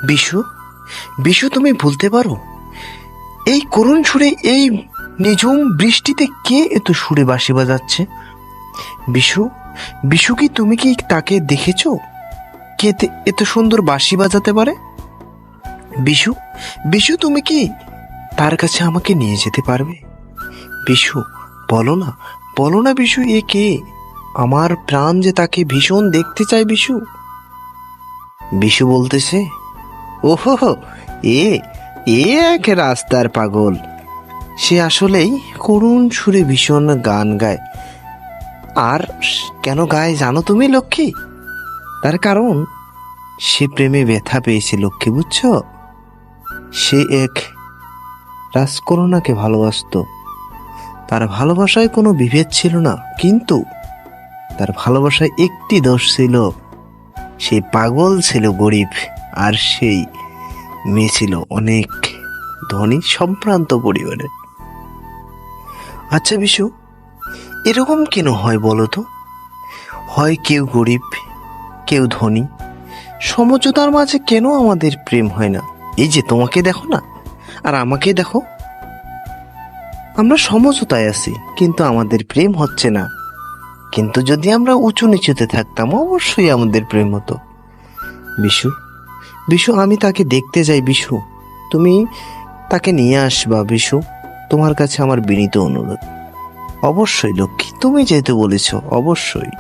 বিশু, বিশু তুমি বলতে পারো এই করুণ সুরে, এই নিঝুম বৃষ্টিতে কে এত সুরে বাঁশি বাজাচ্ছে? বিশু, বিশু কি তুমি কি তাকে দেখেছো? কে এত সুন্দর বাঁশি বাজাতে পারে? বিশু, বিশু তুমি কি তার কাছে আমাকে নিয়ে যেতে পারবে? বিশু, বলো না, বলো না বিশু, এ কে? আমার প্রাণ যে তাকে ভীষণ দেখতে চায় বিশু। বিশু বলতেছে, ওহো, এ এ এক রাস্তার পাগল। সে আসলেই করুণ সুরে ভীষণ গান গায়। আর কেন গায় জানো তুমি লক্ষ্মী? তার কারণ সে প্রেমে ব্যথা পেয়েছে লক্ষ্মী, বুঝছো? সে এক রাজকন্যাকে ভালোবাসতো। তার ভালোবাসায় কোনো বিভেদ ছিল না, কিন্তু তার ভালোবাসায় একটি দোষ ছিল, সে পাগল ছিল, গরিব। আর সেই মেয়ে ছিল অনেক ধনী সম্ভ্রান্ত পরিবারের। আচ্ছা বিশু, এরকম কেন হয় বলো তো? হয় কেউ গরিব, কেউ ধনী, সমঝোতার মাঝে কেন আমাদের প্রেম হয় না? এই যে তোমাকে দেখো না, আর আমাকে দেখো, আমরা সমঝোতায় আছি কিন্তু আমাদের প্রেম হচ্ছে না। কিন্তু যদি আমরা উঁচু নিচুতে থাকতাম অবশ্যই আমাদের প্রেম হতো। বিশু, বিশু আমি তাকে দেখতে যাই বিশু, তুমি তাকে নিয়ে আসবা বিশু, তোমার কাছে আমার বিনীত অনুরোধ। অবশ্যই লক্ষ্মী, তুমি যেহেতু বলেছ অবশ্যই।